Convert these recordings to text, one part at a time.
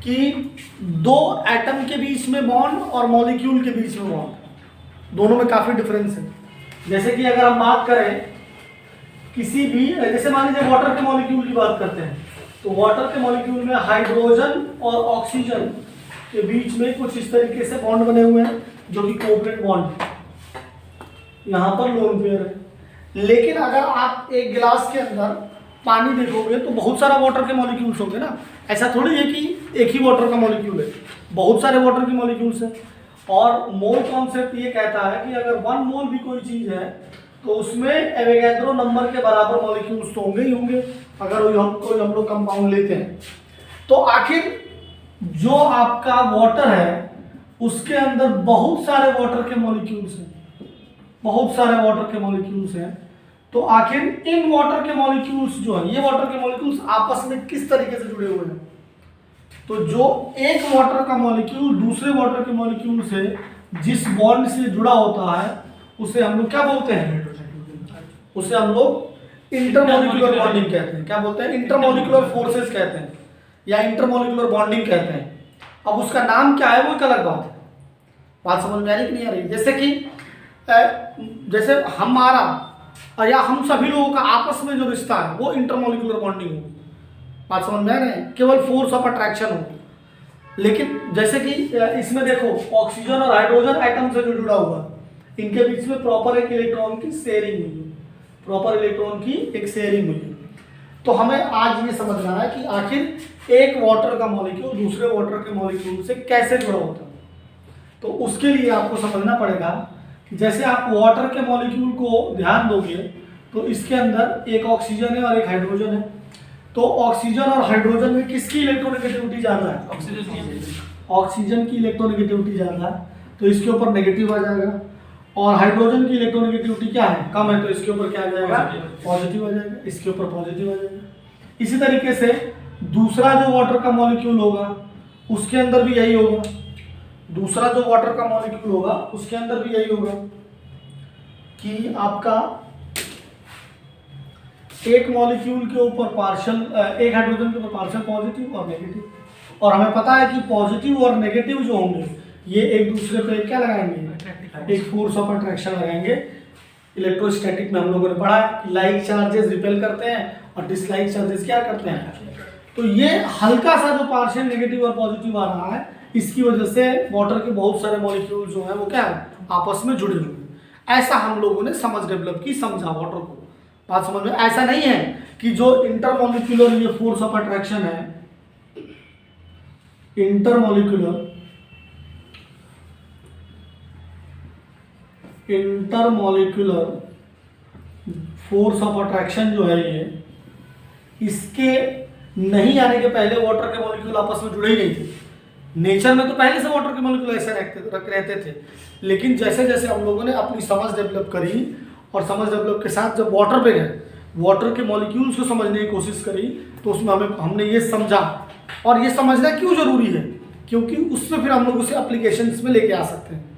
कि दो एटम के बीच में बॉन्ड और मॉलिक्यूल के बीच में बॉन्ड, दोनों में काफ़ी डिफरेंस है। जैसे कि अगर हम बात करें किसी भी, जैसे मान लीजिए वाटर के मॉलिक्यूल की बात करते हैं, तो वाटर के मॉलिक्यूल में हाइड्रोजन और ऑक्सीजन के बीच में कुछ इस तरीके से बॉन्ड बने हुए हैं जो कि कोवलेंट बॉन्ड है, यहाँ पर लोन पेयर है। लेकिन अगर आप एक गिलास के अंदर पानी देखोगे तो बहुत सारा वाटर के मॉलिक्यूल्स होंगे ना, ऐसा थोड़ी है कि एक ही वाटर का मॉलिक्यूल है, बहुत सारे वाटर के मॉलिक्यूल्स हैं। और मोल कॉन्सेप्ट ये कहता है कि अगर 1 मोल भी कोई चीज़ है तो उसमें एवोगैड्रो नंबर के बराबर मॉलिक्यूल्स तो होंगे ही होंगे अगर हम लोग कंपाउंड लेते हैं। तो आखिर जो आपका वाटर है उसके अंदर बहुत सारे वाटर के मॉलिक्यूल्स हैं, बहुत सारे वाटर के मॉलिक्यूल्स हैं। तो आखिर इन वाटर के मॉलिक्यूल्स जो है, ये वाटर के मॉलिक्यूल्स आपस में किस तरीके से जुड़े हुए हैं? तो जो एक वाटर का मॉलिक्यूल दूसरे वाटर के मॉलिक्यूल से जिस बॉन्ड से जुड़ा होता है उसे हम लोग क्या बोलते हैं? उसे हम लोग इंटरमॉलिक्यूलर बॉन्डिंग कहते हैं। क्या बोलते हैं? इंटरमॉलिक्यूलर फोर्सेस कहते हैं या इंटरमॉलिक्यूलर बॉन्डिंग कहते हैं। अब उसका नाम क्या है वो एक अलग बात है। बात समझ में आ रही कि नहीं आ रही? जैसे हमारा या हम सभी लोगों का आपस में जो रिश्ता है वो इंटरमॉलिक्यूलर बॉन्डिंग होगी। बात समझ में आ रही है? केवल फोर्स ऑफ अट्रैक्शन होगी। लेकिन जैसे कि इसमें देखो ऑक्सीजन और हाइड्रोजन एटम से जो जुड़ा हुआ है, इनके बीच में प्रॉपर एक इलेक्ट्रॉन की शेयरिंग हुई है, प्रॉपर इलेक्ट्रॉन की एक शेयरिंग हुई है। तो हमें आज ये समझना है कि आखिर एक वाटर का मॉलिक्यूल दूसरे वाटर के मॉलिक्यूल से कैसे जुड़ा होता है। तो उसके लिए आपको समझना पड़ेगा कि जैसे आप वाटर के मॉलिक्यूल को ध्यान दोगे तो इसके अंदर एक ऑक्सीजन है और एक हाइड्रोजन है। तो ऑक्सीजन और हाइड्रोजन में किसकी इलेक्ट्रोनेगेटिविटी ज़्यादा है? ऑक्सीजन की इलेक्ट्रोनेगेटिविटी ज़्यादा है, तो इसके ऊपर नेगेटिव आ जाएगा। और हाइड्रोजन की इलेक्ट्रोनेगेटिविटी क्या है? कम है, तो इसके ऊपर क्या आ जाएगा? पॉजिटिव आ जाएगा। इसके ऊपर पॉजिटिव आ जाएगा। इसी तरीके से दूसरा जो वाटर का मॉलिक्यूल होगा उसके अंदर भी यही होगा। दूसरा जो वाटर का मॉलिक्यूल होगा उसके अंदर भी यही होगा कि आपका एक मॉलिक्यूल के ऊपर पार्शियल, एक हाइड्रोजन के ऊपर पार्शियल पॉजिटिव और नेगेटिव। और हमें पता है कि पॉजिटिव और नेगेटिव जो होंगे ये एक दूसरे पे क्या लगाएंगे? एक फोर्स ऑफ अट्रैक्शन लगाएंगे। इलेक्ट्रोस्टैटिक में हम लोगों ने पढ़ा है कि लाइक चार्जेस रिपेल करते हैं और डिसलाइक चार्जेस क्या करते हैं। तो ये हल्का सा जो पार्शियल नेगेटिव और पॉजिटिव आ रहा है इसकी वजह से वाटर के बहुत सारे मॉलिक्यूल जो है वो क्या है? आपस में जुड़े हुए हैं। ऐसा हम लोगों ने समझ डेवलप की, समझा वाटर को। बात समझ में? ऐसा नहीं है कि जो इंटरमॉलिक्यूलर ये फोर्स ऑफ अट्रैक्शन है, इंटरमॉलिक्यूलर फोर्स ऑफ अट्रैक्शन जो है ये, इसके नहीं आने के पहले वाटर के मॉलिक्यूल आपस में जुड़े ही नहीं थे। नेचर में तो पहले से वाटर के मॉलिक्यूल ऐसे रहते थे, लेकिन जैसे जैसे हम लोगों ने अपनी समझ डेवलप करी और समझ डेवलप के साथ जब वाटर पे गए, वाटर के मॉलिक्यूल्स को समझने की कोशिश करी, तो उसमें हमने ये समझा। और ये समझना क्यों जरूरी है? क्योंकि उसमें फिर हम लोग उसे एप्लीकेशंस में लेके आ सकते हैं।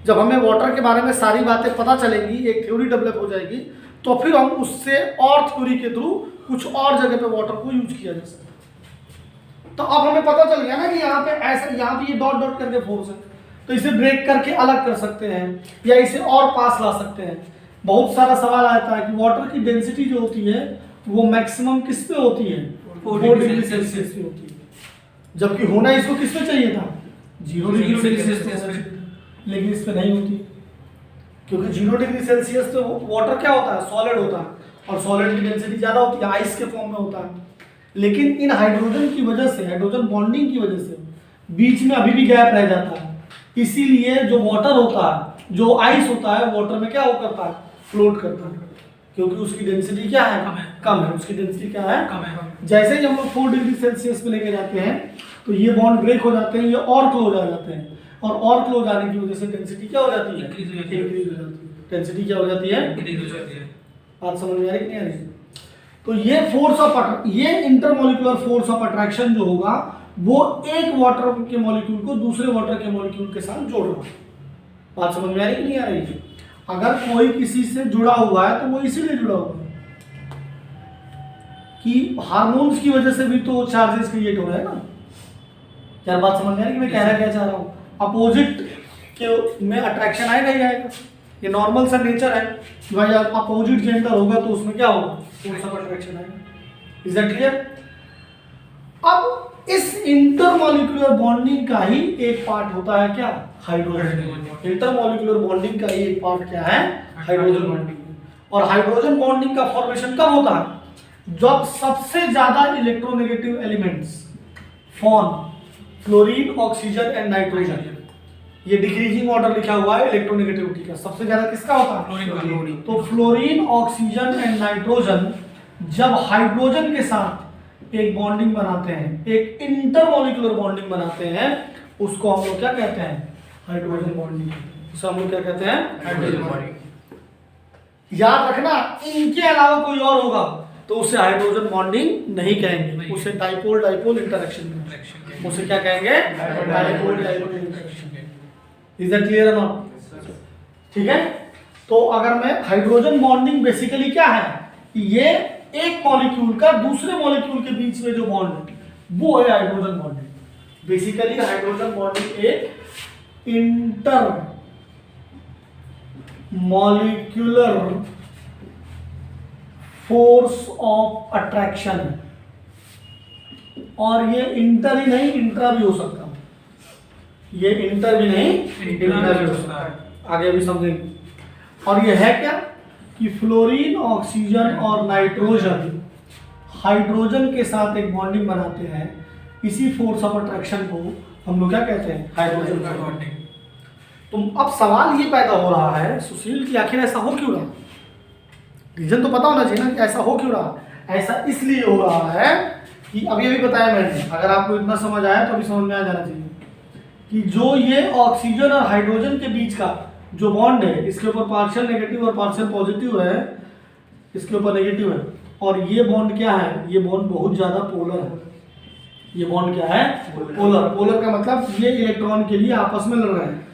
जब हमें वाटर के बारे में सारी बातें पता चलेंगी, एक थ्योरी डेवलप हो जाएगी, तो फिर हम उससे और थ्योरी के थ्रू कुछ और जगह पे वाटर को यूज किया जा सकता है। तो अब हमें पता चल गया ना कि यहाँ पे ऐसा, यहाँ पे ये डॉट डॉट करके फोर्स है, तो इसे ब्रेक करके अलग कर सकते हैं या इसे और पास ला सकते हैं। बहुत सारा सवाल आता है कि वाटर की डेंसिटी जो होती है वो मैक्सिमम किस पे होती है? 4 डिग्री सेल्सियस पे होती है, जबकि होना इसको किस पे चाहिए था? 0 डिग्री सेल्सियस। लेकिन इस पे नहीं होती, क्योंकि 0 डिग्री सेल्सियस तो वाटर क्या होता है? सॉलिड होता है, और सॉलिड की डेंसिटी ज़्यादा होती है, आइस के फॉर्म में होता है। लेकिन इन हाइड्रोजन की वजह से, हाइड्रोजन बॉन्डिंग की वजह से बीच में अभी भी गैप रह जाता है। इसीलिए जो वाटर होता है, जो आइस होता है, वाटर में क्या हो करता है? फ्लोट करता है, क्योंकि उसकी डेंसिटी क्या है? कम है। उसकी डेंसिटी क्या है? कम है। जैसे ही हम लोग 4 डिग्री सेल्सियस पे लेके जाते हैं तो ये बॉन्ड ब्रेक हो जाते हैं, ये और क्लोज आ जाते हैं, और क्लोज आने की वजह से डेंसिटी क्या हो जाती है? इंक्रीज हो जाती है। डेंसिटी क्या हो जाती है? इंक्रीज हो जाती है। बात समझ में आ रही कि नहीं आ रही? तो ये इंटरमॉलिक्यूलर फोर्स ऑफ अट्रैक्शन जो होगा वो एक वाटर के मॉलिक्यूल को दूसरे वाटर के मॉलिक्यूल के साथ जोड़ रहा है। बात समझ में आ रही कि नहीं आ रही? अगर कोई किसी से जुड़ा हुआ है तो वो इसीलिए जुड़ा हुआ है कि हार्मोन्स की वजह से भी तो चार्जेस क्रिएट हो रहे हैं ना। क्या बात समझ में आ रही है कि मैं कहना क्या चाह रहा हूँ? अपोजिट के में अट्रैक्शन आएगा ही आएगा, ये नॉर्मल सा नेचर है कि भाई अपोजिट जेंडर होगा तो उसमें क्या होगा, फोर्स ऑफ अट्रैक्शन आएगा। Is that clear? अब इस इंटरमॉलिक्यूलर बॉन्डिंग का ही एक पार्ट होता है क्या, हाइड्रोजन। इंटरमॉलिक्यूलर बॉन्डिंग का ही एक पार्ट क्या है, हाइड्रोजन बॉन्डिंग। और हाइड्रोजन बॉन्डिंग का फॉर्मेशन कब होता है, जब सबसे ज्यादा electronegative elements form, fluorine, oxygen and nitrogen, ये डिक्रीजिंग ऑर्डर लिखा हुआ है इलेक्ट्रोनेगेटिविटी का, सबसे ज्यादा किसका होता है, फ्लोरीन। तो फ्लोरीन, ऑक्सीजन एंड नाइट्रोजन जब हाइड्रोजन के साथ एक बॉन्डिंग बनाते हैं, एक इंटरमॉलिक्यूलर बॉन्डिंग बनाते हैं, उसको हम लोग क्या कहते हैं, हाइड्रोजन बॉन्डिंग। उसे हम लोग क्या कहते हैं, हाइड्रोजन बॉन्डिंग। याद रखना, इनके अलावा कोई और होगा तो उसे हाइड्रोजन बॉन्डिंग नहीं कहेंगे, उसे डाइपोल डाइपोल इंटरेक्शन, उसे क्या कहेंगे, dipole dipole interaction. Is that clear है ना? ठीक है। तो अगर मैं हाइड्रोजन बॉन्डिंग बेसिकली क्या है, ये एक मॉलिक्यूल का दूसरे मॉलिक्यूल के बीच में जो बॉन्ड है वो है hydrogen bonding. Basically hydrogen bonding एक intermolecular force of attraction है, और ये इंटर ही नहीं इंट्रा भी हो सकता है, ये इंटर भी नहीं इंट्रा भी हो सकता है, आगे भी समझेंगे। और ये है क्या कि फ्लोरीन, ऑक्सीजन और नाइट्रोजन हाइड्रोजन के साथ एक बॉन्डिंग बनाते हैं, इसी फोर्स ऑफ अट्रैक्शन को हम लोग क्या कहते हैं, हाइड्रोजन बॉन्डिंग। तो अब सवाल ये पैदा हो रहा है सुशील कि आखिर ऐसा हो क्यों रहा, रीजन तो पता होना चाहिए ना कि ऐसा हो क्यों रहा। ऐसा इसलिए हो रहा है कि अभी अभी बताया मैंने, अगर आपको इतना समझ आया तो अभी समझ में आ जाना चाहिए कि जो ये ऑक्सीजन और हाइड्रोजन के बीच का जो बॉन्ड है, इसके ऊपर पार्शियल नेगेटिव और पार्शियल पॉजिटिव है, इसके ऊपर नेगेटिव है, और ये बॉन्ड क्या है, ये बॉन्ड बहुत ज्यादा पोलर है। ये बॉन्ड क्या है, पोलर। पोलर का मतलब ये इलेक्ट्रॉन के लिए आपस में लड़ रहे हैं।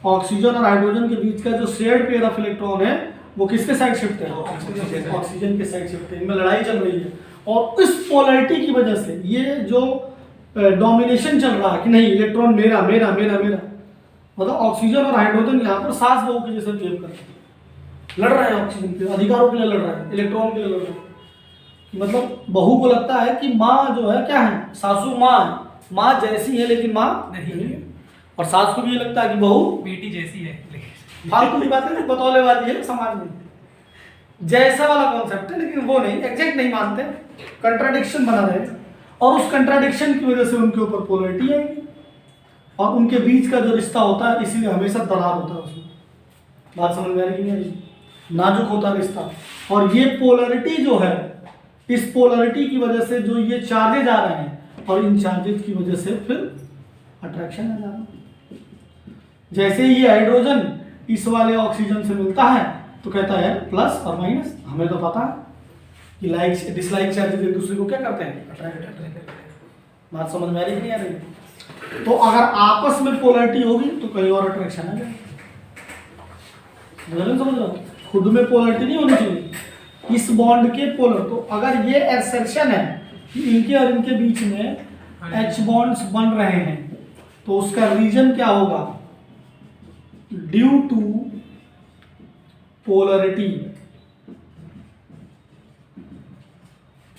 ऑक्सीजन और हाइड्रोजन के बीच का जो शेयर्ड पेयर ऑफ इलेक्ट्रॉन है वो किसके साइड शिफ्ट है, ऑक्सीजन के साइड शिफ्ट है। इनमें लड़ाई चल रही है, और इस पोलैरिटी की वजह से ये जो डोमिनेशन चल रहा है कि नहीं इलेक्ट्रॉन मेरा मेरा मेरा मेरा, मतलब ऑक्सीजन और हाइड्रोजन यहाँ पर सास बहू के जैसे बिहेव कर रहे हैं, लड़ रहे हैं ऑक्सीजन के अधिकारों के लिए लड़ रहे हैं, इलेक्ट्रॉन के लिए लड़ रहे हैं। मतलब बहू को लगता है कि माँ जो है क्या है, सासू माँ है, माँ जैसी है लेकिन माँ नहीं है, और सास को भी ये लगता है कि बहू बेटी जैसी है। फालतू की बात है, बतौलेबाजी है समाज में, जैसा वाला कॉन्सेप्ट है, लेकिन वो नहीं, एग्जैक्ट नहीं मानते, कंट्राडिक्शन बना रहे हैं, और उस कंट्राडिक्शन की वजह से उनके ऊपर पोलैरिटी आएगी, और उनके बीच का जो रिश्ता होता है इसीलिए हमेशा दरार होता है उसमें। बात समझ में आ रही है? नाजुक होता है रिश्ता, और ये पोलैरिटी जो है, इस पोलैरिटी की वजह से जो ये चार्जेज आ रहे हैं, और इन चार्जेज की वजह से फिर अट्रैक्शन आ जा रहा है। जैसे ये हाइड्रोजन इस वाले ऑक्सीजन से मिलता है तो कहता है प्लस और माइनस, हमें तो पता है कि लाइक डिसलाइक चार्जेस एक दूसरे को क्या करते हैं, अट्रैक्ट करते हैं। बात समझ में आ रही है नहीं आ रही? तो अगर आपस में पोलैरिटी होगी तो कहीं और अट्रैक्शन आ जाएगा। समझ लो, खुद में पोलैरिटी नहीं होनी चाहिए, इस बॉन्ड के पोलर। तो अगर ये एसर्शन है कि इनके और इनके बीच में H बॉन्ड्स बन रहे हैं, तो उसका रीजन क्या होगा, due to polarity,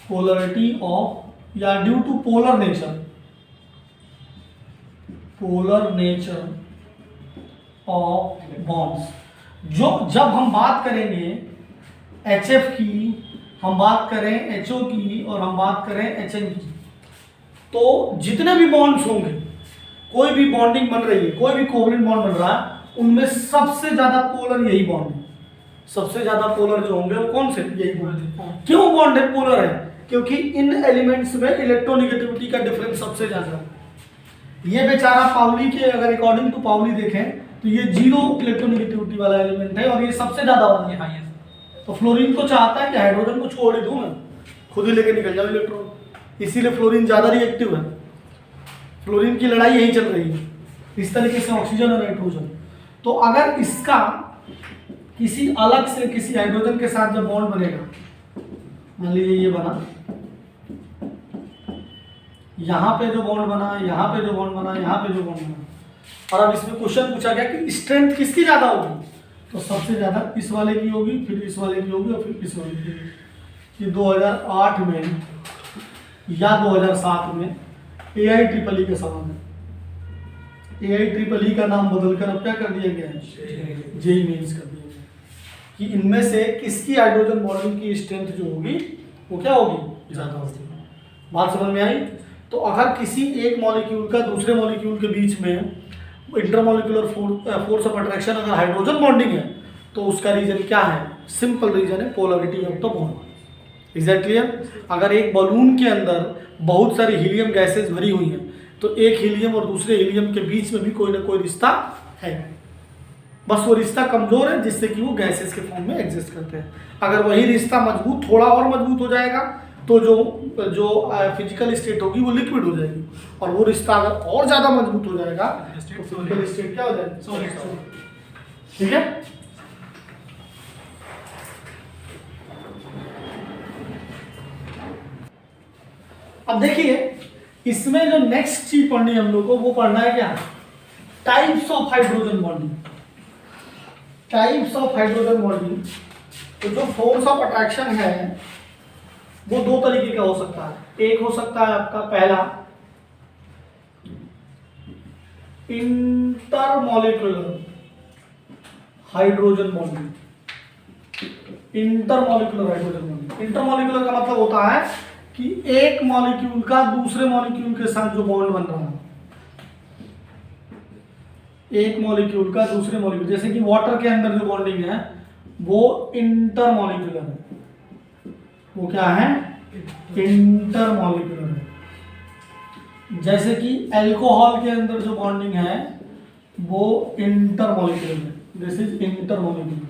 polarity of, या due to polar nature, polar nature of bonds. जो जब हम बात करेंगे HF की, हम बात करें HO की, और हम बात करें HN की, तो जितने भी बॉन्ड्स होंगे, कोई भी बॉन्डिंग बन रही है, कोई भी कोवलेंट बॉन्ड बन रहा है, उनमें सबसे ज्यादा पोलर यही बॉन्ड है। सबसे ज्यादा पोलर जो होंगे वो कौन से, यही बॉन्ड। क्यों बॉन्ड है पोलर है, क्योंकि इन एलिमेंट्स में इलेक्ट्रोनेगेटिविटी का डिफरेंस सबसे ज्यादा है। ये बेचारा पाउली के, अगर अकॉर्डिंग टू पाउली देखें तो ये 0 इलेक्ट्रोनेगेटिविटी वाला एलिमेंट है, और ये सबसे ज्यादा वाला है। तो फ्लोरीन को चाहता है कि हाइड्रोजन को छोड़ ही दूं मैं, खुद ही लेके निकल जाओ इलेक्ट्रॉन, इसीलिए फ्लोरीन ज्यादा रिएक्टिव है। फ्लोरीन की लड़ाई यही चल रही है, इस तरीके से ऑक्सीजन और नाइट्रोजन। तो अगर इसका किसी अलग से किसी हाइड्रोजन के साथ जब बॉन्ड बनेगा, मान लीजिए ये बना, यहाँ पे जो बॉन्ड बना, यहाँ पे जो बॉन्ड बना, यहाँ पे जो बॉन्ड बना। और अब इसमें क्वेश्चन पूछा गया कि स्ट्रेंथ किसकी ज़्यादा होगी, तो सबसे ज़्यादा इस वाले की होगी, फिर इस वाले की होगी और फिर इस वाले की होगी। ये 2008 में या 2007 में AIEEE का सवाल है। AIEEE का नाम बदलकर अब क्या कर दिया गया है, JEE मेंस कर दिया गया कि इनमें से किसकी हाइड्रोजन बॉन्डिंग की स्ट्रेंथ जो होगी वो क्या होगी, ज़्यादा होगी। बात समझ में आई। तो अगर किसी एक मॉलिक्यूल का दूसरे मॉलिक्यूल के बीच में इंटरमॉलिक्यूलर फोर्स ऑफ अट्रैक्शन अगर हाइड्रोजन बॉन्डिंग है तो उसका रीजन क्या है, सिंपल रीजन है polarity of the bond. Exactly अगर एक बलून के अंदर बहुत सारी हीलियम गैसेस भरी हुई हैं तो एक हीलियम और दूसरे हीलियम के बीच में भी कोई ना कोई रिश्ता है, बस वो रिश्ता कमजोर है जिससे कि वो गैसेस के फॉर्म में एग्जिस्ट करते हैं। अगर वही रिश्ता मजबूत, थोड़ा और मजबूत हो जाएगा तो जो फिजिकल स्टेट होगी वो लिक्विड हो जाएगी, और वो रिश्ता अगर और ज़्यादा मजबूत हो जाएगा तो फिजिकल स्टेट क्या हो जाएगी, सॉलिड। ठीक है। अब देखिए इसमें जो नेक्स्ट चीज पढ़नी है हम लोग को वो पढ़ना है क्या, types of hydrogen bonding. Types of hydrogen bonding. तो जो फोर्स ऑफ अट्रैक्शन है वो दो तरीके का हो सकता है। एक हो सकता है आपका पहला intermolecular hydrogen bonding. Intermolecular hydrogen bonding, intermolecular का मतलब होता है कि एक मॉलिक्यूल का दूसरे मॉलिक्यूल के साथ जो बॉन्ड बन रहा है, एक मॉलिक्यूल का दूसरे मॉलिक्यूल, जैसे कि वाटर के अंदर जो बॉन्डिंग है वो इंटरमॉलिक्यूलर है। वो क्या है, इंटरमॉलिक्यूलर है। जैसे कि अल्कोहल के अंदर जो बॉन्डिंग है वो इंटरमॉलिक्यूलर है, दिस इज इंटरमॉलिक्यूलर।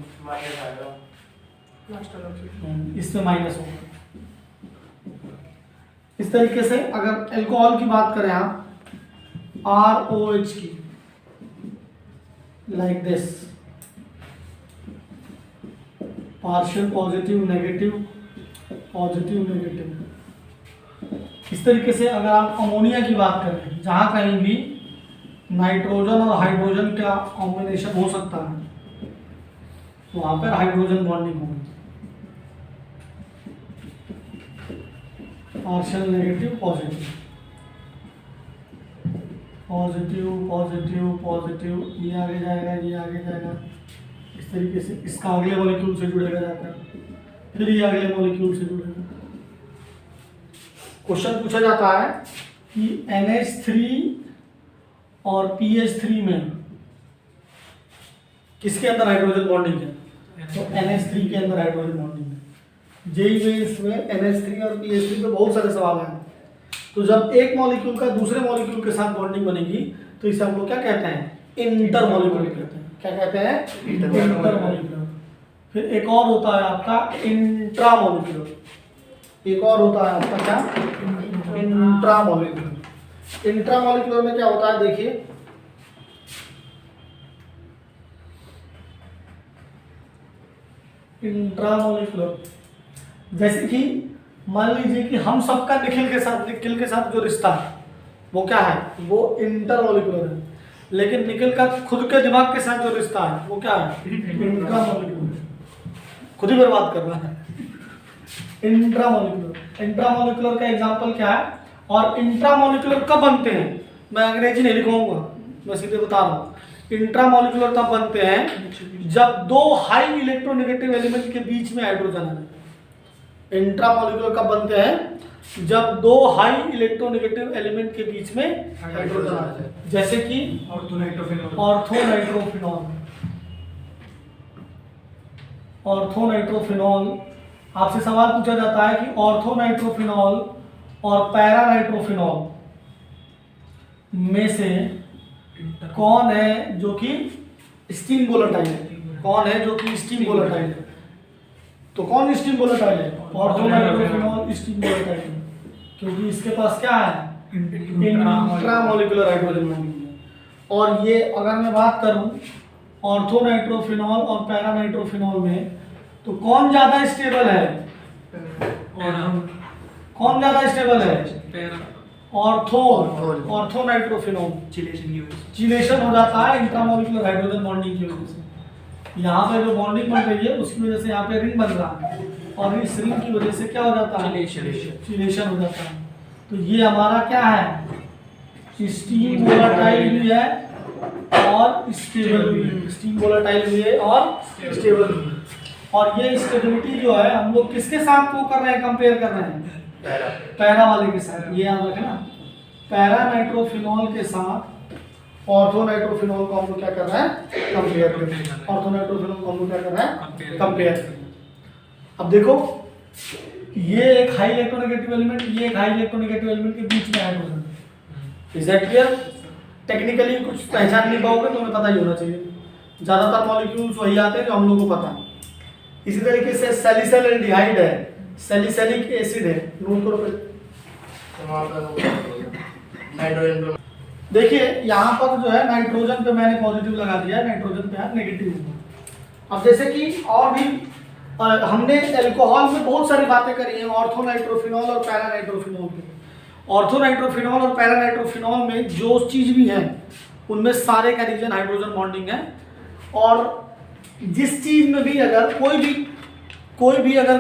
इसमें माइनस होगा। इस तरीके से अगर अल्कोहल की बात करें आप, ROH की, like this, partial positive negative, positive negative. इस तरीके से अगर आप अमोनिया की बात करें, जहां कहीं भी नाइट्रोजन और हाइड्रोजन का कॉम्बिनेशन हो सकता है तो वहां पर हाइड्रोजन बॉन्डिंग होगी, partial negative positive, positive positive positive, ये आगे जाएगा, ये आगे जाएगा। इस तरीके से इसका अगले मॉलिक्यूल से जुड़ेगा जाकर, फिर ये अगले मॉलिक्यूल से जुड़ेगा। क्वेश्चन पूछा जाता है कि NH3 और PH3 में किसके अंदर हाइड्रोजन बॉन्डिंग है, तो NH3 के अंदर हाइड्रोजन बॉन्डिंग है। JEE मेंस में NH3 और PH3 पे बहुत सारे सवाल हैं। तो जब एक मॉलिक्यूल का दूसरे मॉलिक्यूल के साथ बॉन्डिंग बनेगी तो इसे हम लोग क्या कहते हैं, इंटरमॉलिक्यूलर कहते हैं। क्या कहते हैं, इंटरमॉलिक्यूलर। फिर एक और होता है आपका इंट्रामॉलिक्यूलर। एक और होता है आपका क्या, इंट्रामॉलिक्यूलर। इंट्रामॉलिक्यूलर में क्या होता है, देखिए इंट्रामॉलिक्यूलर, जैसे कि मान लीजिए कि हम सबका निखिल के साथ जो रिश्ता है वो क्या है, वो इंटरमॉलिक्यूलर है। लेकिन निखिल का खुद के दिमाग के साथ जो रिश्ता है वो क्या है, इंट्रामॉलिक्यूलर। खुद ही बर्बाद कर रहा है। इंट्रामॉलिक्यूलर, इंट्रामॉलिक्यूलर का एग्जांपल क्या है, और इंट्रामॉलिक्यूलर कब बनते हैं, मैं अंग्रेजी नहीं लिखूंगा, मैं सीधे बता रहा हूँ। इंट्रामॉलिक्यूलर तब बनते हैं जब दो हाई इलेक्ट्रोनेगेटिव एलिमेंट के बीच में हाइड्रोजन है। इंट्रामॉलिक्यूलर कब बनते हैं, जब दो हाई इलेक्ट्रोनेगेटिव एलिमेंट के बीच में हाइड्रोजन आ जाए, जैसे कि ऑर्थोनाइट्रोफिनॉल। ऑर्थोनाइट्रोफिनॉल, आपसे सवाल पूछा जाता है कि ऑर्थोनाइट्रोफिनॉल और पैरानाइट्रोफिनॉल में से कौन है जो कि स्टीम वोलेटाइल है, कौन है जो कि स्टीम वोलेटाइल है। तो कौन स्टीम वोलेटाइल है, ऑर्थोनाइट्रोफिनॉल स्टीम वोलेटाइल है, क्योंकि इसके पास क्या है, इंट्रामॉलिक्यूलर हाइड्रोजन बॉन्डिंग है। और ये अगर मैं बात करूं ऑर्थोनाइट्रोफिनॉल और पैरानाइट्रोफिनॉल में, तो कौन ज्यादा स्टेबल है, कौन ज्यादा स्टेबल है, ऑर्थो नाइट्रोफिनॉल चिलेशन की वजह से। चिलेशन हो जाता है इंट्रामोलिकुलर हाइड्रोजन बॉन्डिंग की वजह से। यहाँ पे जो बॉन्डिंग बन रही है उसकी वजह से यहाँ पे रिंग बन रहा है और इस रिंग की वजह से क्या हो जाता है, चिलेशन हो जाता है। तो ये हमारा क्या है, स्टीम वोलाटाइल भी है और स्टेबल भी है। स्टीम वोलाटाइल भी है और स्टेबल भी है। और ये स्टेबिलिटी जो है हम लोग किसके साथ वो कर रहे हैं, कंपेयर कर रहे हैं, पैरा वाले के साथ। ये याद रखना, पैरा नाइट्रोफिनॉल के साथ ऑर्थो नाइट्रोफिनॉल को हम लोग क्या कर रहे हैं, कंपेयर कर रहे हैं। ऑर्थो नाइट्रोफिनॉल को हम लोग क्या कर रहे हैं, कंपेयर कर रहे हैं। अब देखो ये एक हाई इलेक्ट्रोनेगेटिव एलिमेंट, ये एक हाई इलेक्ट्रोनेगेटिव एलिमेंट के बीच में hydrogen. Is that clear? Technically कुछ पहचान नहीं पाओगे तो हमें पता ही होना चाहिए। ज्यादातर मॉलिक्यूल्स वही आते हैं जो हम लोग को पता है। इसी तरीके से सैलिसिल एल्डिहाइड है, सैलिसिलिक एसिड है, नोट करो पहले। देखिए यहाँ पर जो है नाइट्रोजन पे मैंने पॉजिटिव लगा दिया, नाइट्रोजन पे नेगेटिव। अब जैसे कि और भी हमने एल्कोहल में बहुत सारी बातें करी हैं, ऑर्थो नाइट्रोफिनॉल और पैरा नाइट्रोफिनॉल पे। ऑर्थो नाइट्रोफिनॉल और पैरा नाइट्रोफिनॉल में जो चीज़ भी है उनमें सारे का रीजन हाइड्रोजन बॉन्डिंग है। और जिस चीज़ में भी अगर कोई भी अगर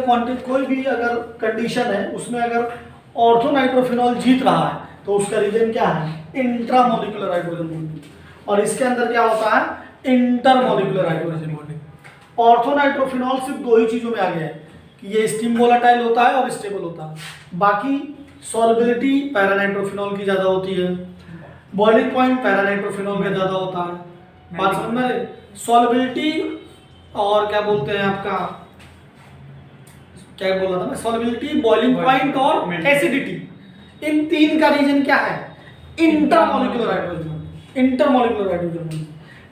कंडीशन है उसमें अगर ऑर्थो नाइट्रोफिनॉल जीत रहा है तो उसका रीजन क्या है, इंट्रामोलिकुलर हाइड्रोजन बॉन्डिंग। और इसके अंदर क्या होता है, intermolecular hydrogen bonding. Ortho nitrophenol सिर्फ दो ही चीज़ों में आ गया है कि ये स्टीम वोलाटाइल होता है और स्टेबल होता है। बाकी सॉल्युबिलिटी पैरा नाइट्रोफिनॉल की ज़्यादा होती है, बॉइलिंग पॉइंट पैरा नाइट्रोफिनॉल का ज़्यादा होता है। बात समझ में, सॉल्युबिलिटी और क्या बोलते हैं आपका, क्या बोला था मैं, सॉल्युबिलिटी, बॉइलिंग पॉइंट और एसिडिटी, इन तीन का रीजन क्या है, इंटरमोलिकुलर हाइड्रोजन, इंटरमोलिकुलर हाइड्रोजन।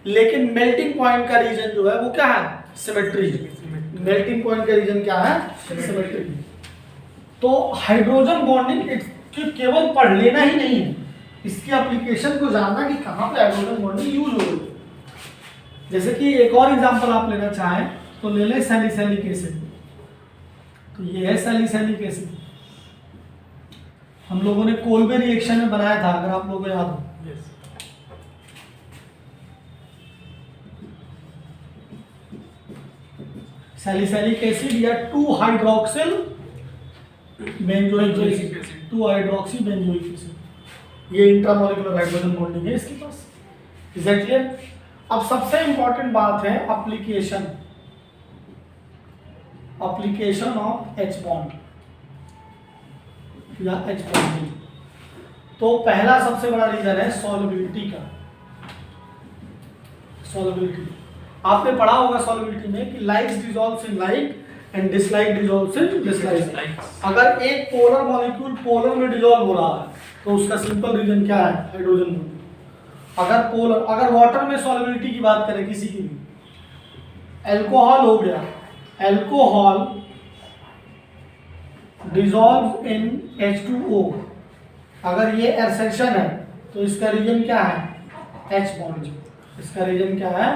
लेकिन मेल्टिंग पॉइंट का रीजन जो है वो क्या है, सिमेट्री। मेल्टिंग पॉइंट का रीजन क्या है, सिमेट्री। तो हाइड्रोजन बॉन्डिंग केवल पढ़ लेना ही नहीं है, इसकी एप्लीकेशन को जानना कि कहाँ पे हाइड्रोजन बॉन्डिंग यूज हो रही है। जैसे कि एक और एग्जांपल आप लेना चाहें तो ले लें सैलिसिलिक एसिड। तो ये है सैलिसिलिक एसिड, हम लोगों ने कोल्बे रिएक्शन में बनाया था, अगर आप लोगों को याद हो। सैलिसिलिक एसिड या 2 hydroxyl benzoic acid, 2 hydroxy benzoic acid, ये इंट्रामोलिकुलर हाइड्रोजन बॉन्डिंग है इसके पास। Is that clear? अब सबसे इंपॉर्टेंट बात है एप्लीकेशन ऑफ H बॉन्ड या H बॉन्डिंग। तो पहला सबसे बड़ा रीजन है सॉल्युबिलिटी का। सॉल्युबिलिटी आपने पढ़ा होगा सॉल्युबिलिटी में कि likes dissolves in like and dislike dissolves in dislike. अगर एक पोलर मॉलिक्यूल पोलर में डिसॉल्व हो रहा है तो उसका सिंपल रीजन क्या है, हाइड्रोजन बॉन्डिंग। अगर वाटर में सॉल्युबिलिटी की बात करें किसी की भी, अल्कोहल हो गया, अल्कोहल डिसॉल्व इन H2O, अगर ये एसेंशन है तो इसका रीजन क्या है, H बॉन्ड। इसका रीजन क्या है,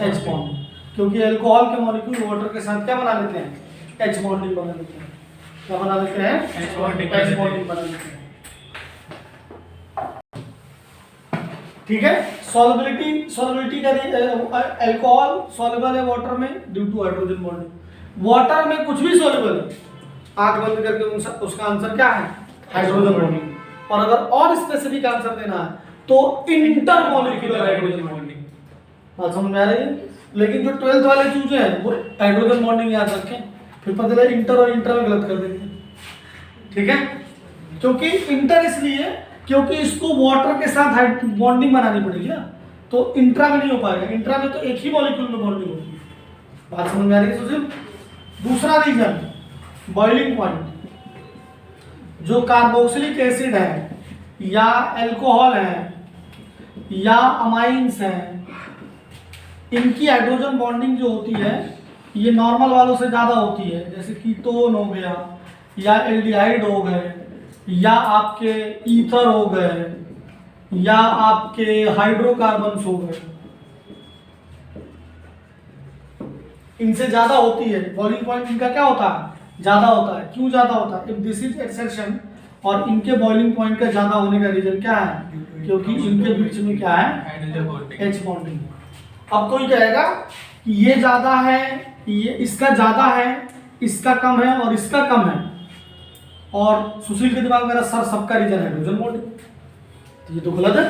H बॉन्ड, क्योंकि अल्कोहल के मॉलिक्यूल वाटर के साथ क्या बना लेते हैं, H बॉन्डिंग बना लेते हैं। क्या बना लेते हैं, H बॉन्डिंग बना लेते हैं। ठीक है, सॉल्युबिलिटी का अल्कोहल सॉल्युबल है वाटर में due to hydrogen bonding. Water में कुछ भी सॉल्युबल है, आंख बंद करके उसका आंसर क्या है, हाइड्रोजन बॉन्डिंग। और अगर और स्पेसिफिक आंसर देना है तो इंटरमोलिकुलर हाइड्रोजन बॉन्डिंग। बात समझ में आ रही है? लेकिन जो 12th वाले चूजे हैं वो हाइड्रोजन बॉन्डिंग याद रखें, फिर पता चला इंटर और इंटर में गलत कर देंगे। ठीक है, क्योंकि इंटर इसलिए क्योंकि इसको वाटर के साथ बॉन्डिंग बनानी पड़ेगी ना, तो इंट्रा में नहीं हो पाएगा। इंट्रा में तो एक ही मॉलिक्यूल में बॉन्डिंग होती है। बात समझ में आ रही है सुशील? दूसरा रीजन बॉइलिंग पॉइंट, जो कार्बोक्सिलिक एसिड है या अल्कोहल है या अमाइंस हैं, इनकी हाइड्रोजन बॉन्डिंग जो होती है ये नॉर्मल वालों से ज़्यादा होती है। जैसे कीटोन हो गया या एल्डिहाइड हो गए या आपके ईथर हो गए या आपके हाइड्रोकार्बन्स हो गए, इनसे ज्यादा होती है। बॉइलिंग पॉइंट इनका क्या होता है, ज्यादा होता है। क्यों ज्यादा होता है? इफ दिस इज एक्सेशन और इनके बॉइलिंग पॉइंट का ज्यादा होने का रीजन क्या है? क्योंकि इनके बीच में क्या है? H bonding. अब कोई कहेगा कि ये ज्यादा है, ये इसका ज्यादा है, इसका कम है और इसका कम है, और सुशील के दिमाग में मेरा सर सबका रीजन हाइड्रोजन बॉन्डिंग, तो ये तो गलत है,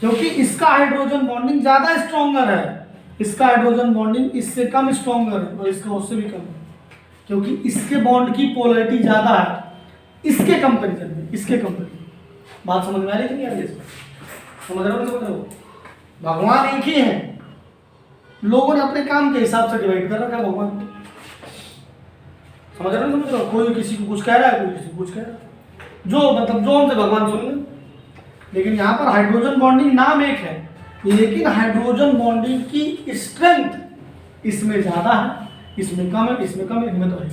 क्योंकि इसका हाइड्रोजन बॉन्डिंग ज्यादा स्ट्रॉन्गर है, इसका हाइड्रोजन बॉन्डिंग इससे कम स्ट्रॉन्गर है और इसका उससे भी कम है, क्योंकि इसके बॉन्ड की पोलैरिटी ज्यादा है इसके कंपैरिजन में, इसके कंपैरिजन। बात समझ में आ रही है कि नहीं आ रही? समझ रहे हो? भगवान एक ही है, लोगों ने अपने काम के हिसाब से डिवाइड कर रखा है भगवान को। समझ रहे हो? कोई किसी को कुछ कह रहा है, कोई किसी को कुछ कह रहा है, जो मतलब जो हमसे भगवान सुन ले। लेकिन यहाँ पर हाइड्रोजन बॉन्डिंग नाम एक है, लेकिन हाइड्रोजन बॉन्डिंग की स्ट्रेंथ इसमें ज्यादा है, इसमें कम है, इसमें कम है, इनमें तो है।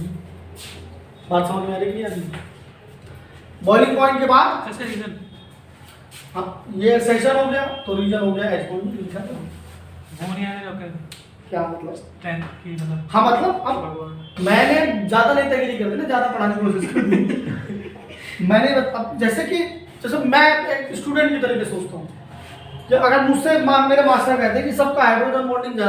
बात समझ में आ रही है? बॉइलिंग पॉइंट के बाद रीजन, हाँ ये सेशन हो गया, तो रीजन हो गया H बॉन्ड लिखा। वो नहीं आया क्या मतलब? स्ट्रेंथ की मतलब, हाँ मतलब अब मैंने ज्यादा नहीं तैयारी करती ना, ज्यादा पढ़ाने की कोशिश करती मैंने अब जैसे मैं एक स्टूडेंट की तरीके से सोचता हूँ कि अगर मुझसे मेरे मास्टर कहते हैं कि सबका हाइड्रोजन बॉन्डिंग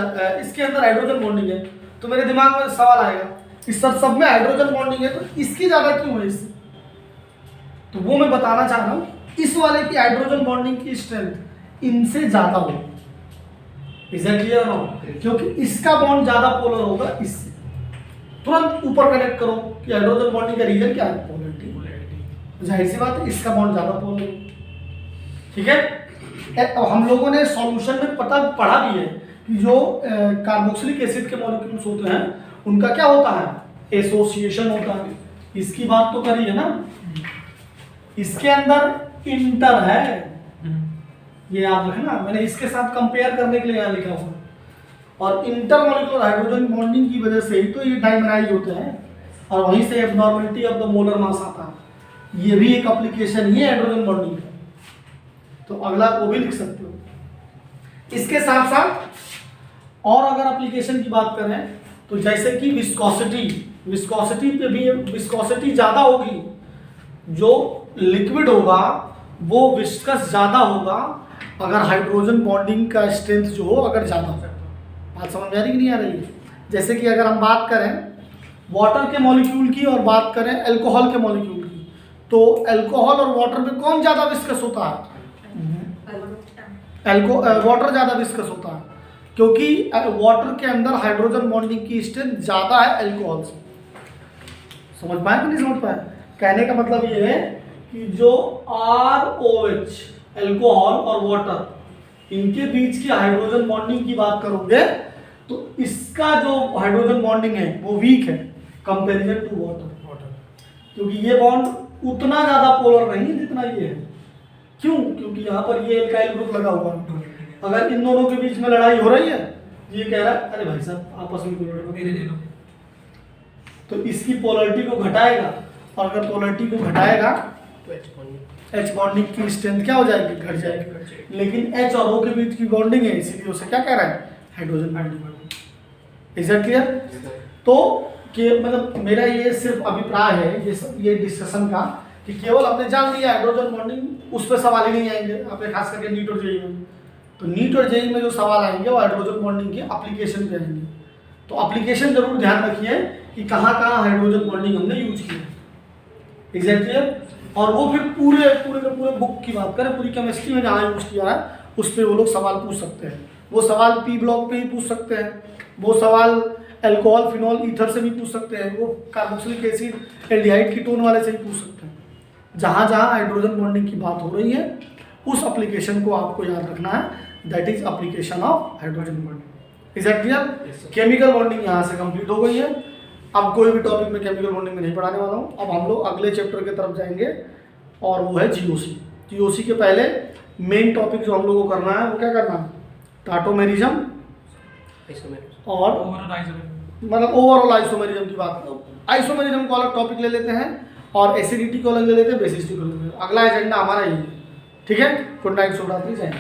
इसके अंदर हाइड्रोजन बॉन्डिंग है, तो मेरे दिमाग में सवाल आएगा कि सर सब में हाइड्रोजन बॉन्डिंग है, तो इसकी ज्यादा क्यों है इससे? तो वो मैं बताना चाह रहा हूँ, इस वाले की हाइड्रोजन बॉन्डिंग की स्ट्रेंथ इनसे ज्यादा हो। इज दैट क्लियर ना? क्योंकि इसका बॉन्ड ज्यादा पोलर होगा इससे। तुरंत ऊपर कनेक्ट करो कि हाइड्रोजन बॉन्डिंग का रीजन क्या है? पोलैरिटी। जाहिर सी बात है इसका बॉन्ड ज्यादा पोलर है। ठीक है, अब हम लोगों ने सॉल्यूशन में पढ़ा भी है कि जो कार्बोक्सिलिक एसिड के मॉलिक्यूल्स होते हैं उनका क्या होता है? एसोसिएशन होता है। इसकी बात तो करी है ना, इसके अंदर इंटर है, ये याद रखना, मैंने इसके साथ कंपेयर करने के लिए यहाँ लिखा हुआ। और इंटर मॉलिक्यूलर हाइड्रोजन बॉन्डिंग की वजह से ही तो ये डाइमराइज होते हैं, और वहीं से abnormality of the molar mass आता है। ये भी एक एप्लीकेशन ही है हाइड्रोजन बॉन्डिंग का, तो अगला वो भी लिख सकते हो। इसके साथ साथ और अगर एप्लीकेशन की बात करें तो जैसे कि विस्कोसिटी पे भी, विस्कोसिटी ज़्यादा होगी, जो लिक्विड होगा वो विस्कस ज़्यादा होगा अगर हाइड्रोजन बॉन्डिंग का स्ट्रेंथ जो हो अगर ज़्यादा हो। बात समझ में आ रही कि नहीं आ रही है? जैसे कि अगर हम बात करें वाटर के मॉलिक्यूल की और बात करें अल्कोहल के मॉलिक्यूल की, तो अल्कोहल और वाटर में कौन ज़्यादा विस्कस होता है? वाटर ज़्यादा विस्कस होता है, क्योंकि वाटर के अंदर हाइड्रोजन बॉन्डिंग की स्ट्रेंथ ज़्यादा है अल्कोहल से। समझ पाए कि नहीं समझ पाए? कहने का मतलब ये है कि जो ROH अल्कोहल और वाटर इनके बीच की हाइड्रोजन बॉन्डिंग की बात करोगे तो इसका जो हाइड्रोजन बॉन्डिंग है वो वीक है कंपैरिजन टू वाटर, क्योंकि ये बॉन्ड उतना ज़्यादा पोलर नहीं है जितना ये है। क्यों? क्योंकि यहाँ पर ये एल्काइल ग्रुप लगा हुआ है। अगर इन दोनों के बीच में लड़ाई हो रही है, ये कह रहा है अरे भाई साहब आपस में क्यों लड़ रहे हो, तो इसकी पोलैरिटी को घटाएगा, और अगर पोलैरिटी को घटाएगा तो H बॉन्डिंग की स्ट्रेंथ क्या हो जाएगी? घट जाएगी। लेकिन H और O के बीच की बॉन्डिंग है, इसीलिए उसे क्या कह रहा है? Hydrogen bonding. Is that clear? तो कि मतलब मेरा ये सिर्फ अभिप्राय है ये डिस्कशन का कि केवल आपने जान लिया हाइड्रोजन बॉन्डिंग, उस पर सवाल ही नहीं आएंगे आपने, खास करके नीट और जेईई में। तो नीट और जेईई में जो सवाल आएंगे वो हाइड्रोजन बॉन्डिंग के एप्लीकेशन पे आएंगे। तो एप्लीकेशन जरूर ध्यान रखिए कि कहाँ कहाँ हाइड्रोजन बॉन्डिंग हमने यूज की है। एग्जैक्टली। और वो फिर पूरे बुक की बात करें, पूरी केमिस्ट्री में जहाँ यूज किया है उस पर वो लोग सवाल पूछ सकते हैं। वो सवाल पी ब्लॉक पे ही पूछ सकते हैं, वो सवाल अल्कोहल फिनॉल ईथर से भी पूछ सकते हैं, वो कार्बोक्सिलिक एसिड एल्डिहाइड कीटोन वाले से भी पूछ सकते हैं। जहाँ जहाँ हाइड्रोजन बॉन्डिंग की बात हो रही है उस एप्लीकेशन को आपको याद रखना है, that is application of hydrogen bonding. Is that clear? Chemical bonding यहाँ से कंप्लीट हो गई है। अब कोई भी टॉपिक में केमिकल बॉन्डिंग में नहीं पढ़ाने वाला हूँ। अब हम लोग अगले चैप्टर की तरफ जाएंगे और वो है जीओसी। जीओसी के पहले मेन टॉपिक जो हम लोगों को करना है वो क्या करना है? टाटोमेरिज्म और मतलब ओवरऑल आइसोमेरिज्म की बात करो। आइसोमेरिज्म को अलग टॉपिक ले लेते हैं और एसिडिटी को अलग ले लेते हैं, बेसिसिटी को अलग ले लेते हैं। अगला एजेंडा हमारा यही है। ठीक है, गुड नाइट, शुभ रात्रि, जय हिंद।